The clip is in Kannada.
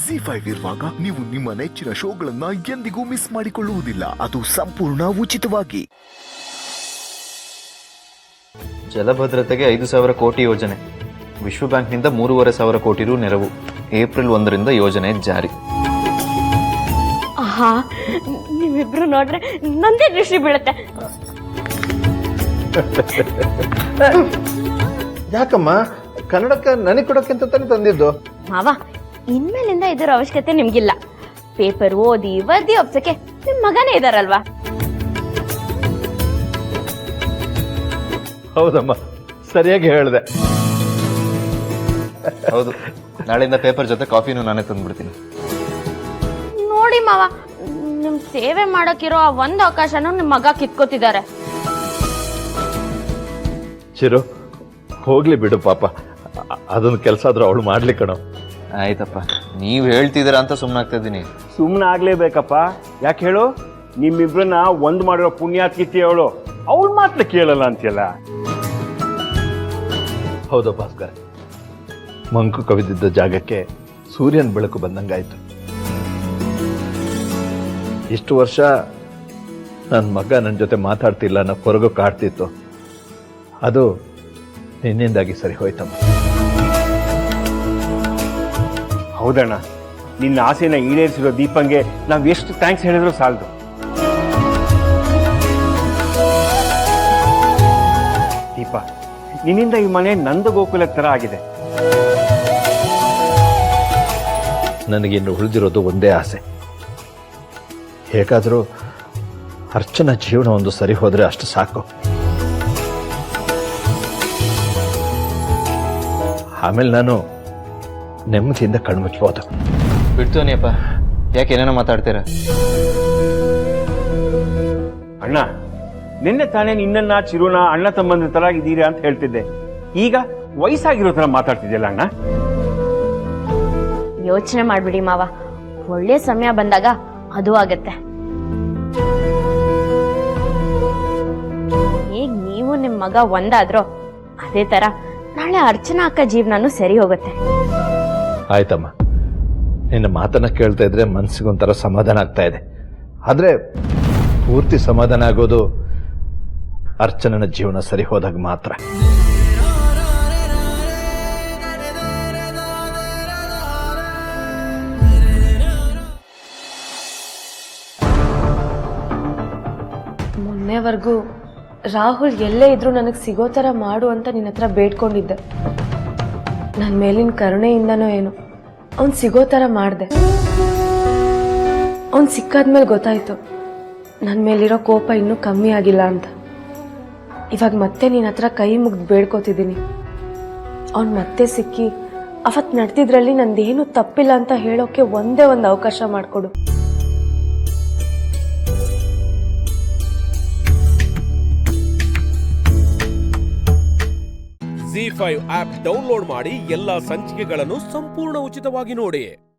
ZEE5 ಇರುವಾಗ ನೀವು ನಿಮ್ಮ ನೆಚ್ಚಿನ ಶೋಗಳನ್ನ ಎಂದಿಗೂ ಮಿಸ್ ಮಾಡಿಕೊಳ್ಳುವುದಿಲ್ಲ. ಅದು ಸಂಪೂರ್ಣ ಉಚಿತವಾಗಿ. ಜಲಭದ್ರತೆಗೆ 5,000 ಕೋಟಿ ಯೋಜನೆ. ವಿಶ್ವ ಬ್ಯಾಂಕ್ನಿಂದ 3,500 ಕೋಟಿ ರು ನೆರವು. ಏಪ್ರಿಲ್ 1ರಿಂದ ಯೋಜನೆ ಜಾರಿ. ಆಹಾ, ನೀವಿಬ್ರು ನೋಡ್ರೆ ನಂದೇ ದೃಷ್ಟಿ ಬೀಳುತ್ತೆ. ಯಾಕಮ್ಮ ಕನ್ನಡಕ್ಕ ನನಗೆ ಕೊಡೋಕ್ಕಿಂತ ತಾನೇ ತಂದಿದ್ದು. ಮಾವ, ಇನ್ಮೇಲಿಂದ ಇದರ ಅವಶ್ಯಕತೆ ನಿಮ್ಗಿಲ್ಲ. ಪೇಪರ್ ಓದಿ ವರದಿ ಒಪ್ಸಕ್ಕೆ ನಿಮ್ ಮಗನೇ ಇದಾರಲ್ವಾ. ಹೌದಮ್ಮ, ಸರಿಯಾಗಿ ಹೇಳಿದೆ. ಹೌದು, ನಾಳೆಯಿಂದ ಪೇಪರ್ ಜೊತೆ ಕಾಫಿನೂ ನಾನೇ ತಂದ್ಬಿಡ್ತೀನಿ. ನೋಡಿ ಮಾವ, ನಿಮ್ ಸೇವೆ ಮಾಡಕ್ಕಿರೋ ಆ ಒಂದು ಅವಕಾಶನೂ ನಿಮ್ ಮಗ ಕಿತ್ಕೋತಿದ್ದಾರೆ. ಚಿರು, ಹೋಗ್ಲಿ ಬಿಡು ಪಾಪ, ಅದೊಂದು ಕೆಲಸ ಆದ್ರೂ ಅವಳು ಮಾಡ್ಲಿ ಕಣೋ. ಆಯ್ತಪ್ಪ, ನೀವ್ ಹೇಳ್ತಿದ್ದೀರಾ ಅಂತ ಸುಮ್ಮನಾಗ್ತಾ ಇದ್ದೀನಿ. ಸುಮ್ಮನೆ ಆಗ್ಲೇಬೇಕಪ್ಪ. ಯಾಕೆ ಹೇಳು, ನಿಮ್ಮಿಬ್ರನ್ನ ಒಂದ್ ಮಾಡಿರೋ ಪುಣ್ಯಾತ್ಕಿತಿ ಅವಳು. ಅವಳು ಮಾತ್ರ ಕೇಳಲ್ಲ ಅಂತೀಯಲ್ಲ. ಹೌದು ಭಾಸ್ಕರ್, ಮಂಕು ಕವಿದಿದ್ದ ಜಾಗಕ್ಕೆ ಸೂರ್ಯನ ಬೆಳಕು ಬಂದಂಗಾಯ್ತು. ಇಷ್ಟು ವರ್ಷ ನನ್ನ ಮಗ ನನ್ನ ಜೊತೆ ಮಾತಾಡ್ತಿಲ್ಲ ಅನ್ನೋ ಕೊರಗು ಕಾಡ್ತಿತ್ತು. ಅದು ನಿನ್ನಿಂದಾಗಿ ಸರಿ ಹೋಯ್ತಮ್ಮ. ಹೌದಣ್ಣ, ನಿನ್ನ ಆಸೆನ ಈಡೇರಿಸಿರೋ ದೀಪಂಗೆ ನಾವ್ ಎಷ್ಟು ಥ್ಯಾಂಕ್ಸ್ ಹೇಳಿದ್ರು ಸಾಲದು. ದೀಪ, ನಿನ್ನಿಂದ ಈ ಮನೆ ನಂದ ಗೋಕುಲ ತರ ಆಗಿದೆ. ನನಗಿನ್ನು ಉಳಿದಿರೋದು ಒಂದೇ ಆಸೆ. ಹೇಗಾದರೂ ಅರ್ಚನಾ ಜೀವನ ಒಂದು ಸರಿ ಹೋದ್ರೆ ಅಷ್ಟು ಸಾಕು. ಆಮೇಲೆ ನಾನು ನೆಮ್ಮದಿಯಿಂದ ಕಣ್ಮುಚ್ಬೋದು. ಬಿಡ್ತೋನಿಯಪ್ಪ, ಯಾಕೆ ಏನೇನೋ ಮಾತಾಡ್ತೀರಾ? ಅಣ್ಣ, ನಿನ್ನೆ ತಾನೇ ನಿನ್ನ ಚಿರುನ ಅಣ್ಣ ತಮ್ಮಂದ್ರ ತರ ಇದ್ದೀರಾ ಅಂತ ಹೇಳ್ತಿದ್ದೆ. ಈಗ ವಯಸ್ಸಾಗಿರೋ ತರ ಮಾತಾಡ್ತಿದ್ಯಲ್ಲ ಅಣ್ಣ. ಯೋಚನೆ ಮಾಡ್ಬಿಡಿ ಮಾವ, ಒಳ್ಳೆ ಸಮಯ ಬಂದಾಗ ಅದು ಆಗತ್ತೆ. ಈಗ ನೀವು ನಿಮ್ ಮಗ ಒಂದಾದ್ರೋ ಅದೇ ತರ ನಾಳೆ ಅರ್ಚನಾ ಅಕ್ಕ ಜೀವನನೂ ಸರಿ ಹೋಗುತ್ತೆ. ಆಯ್ತಮ್ಮ, ನಿನ್ನ ಮಾತನ್ನ ಕೇಳ್ತಾ ಇದ್ರೆ ಮನಸ್ಸಿಗೊಂಥರ ಸಮಾಧಾನ ಆಗ್ತಾ ಇದೆ. ಆದ್ರೆ ಪೂರ್ತಿ ಸಮಾಧಾನ ಆಗೋದು ಅರ್ಚನನ ಜೀವನ ಸರಿ ಹೋದಾಗ ಮಾತ್ರ. ಮೊನ್ನೆವರೆಗೂ ರಾಹುಲ್ ಎಲ್ಲೇ ಇದ್ರೂ ನನಗೆ ಸಿಗೋ ಥರ ಮಾಡು ಅಂತ ನಿನ್ನ ಹತ್ರ ಬೇಡ್ಕೊಂಡಿದ್ದೆ. ನನ್ನ ಮೇಲಿನ ಕರುಣೆಯಿಂದನೋ ಏನು ಅವ್ನು ಸಿಗೋ ಥರ ಮಾಡಿದೆ. ಅವ್ನು ಸಿಕ್ಕಾದ್ಮೇಲೆ ಗೊತ್ತಾಯ್ತು ನನ್ನ ಮೇಲಿರೋ ಕೋಪ ಇನ್ನೂ ಕಮ್ಮಿ ಆಗಿಲ್ಲ ಅಂತ. ಇವಾಗ ಮತ್ತೆ ನಿನ್ನ ಹತ್ರ ಕೈ ಮುಗ್ದು ಬೇಡ್ಕೋತಿದ್ದೀನಿ. ಅವ್ನು ಮತ್ತೆ ಸಿಕ್ಕಿ ಅವತ್ತು ನಡೆದಿದ್ರಲ್ಲಿ ನಂದೇನು ತಪ್ಪಿಲ್ಲ ಅಂತ ಹೇಳೋಕೆ ಒಂದೇ ಒಂದು ಅವಕಾಶ ಮಾಡಿಕೊಡು. ZEE5 ಆಪ್ ಡೌನ್ಲೋಡ್ ಮಾಡಿ ಎಲ್ಲಾ ಸಂಚಿಕೆಗಳನ್ನು ಸಂಪೂರ್ಣ ಉಚಿತವಾಗಿ ನೋಡಿ.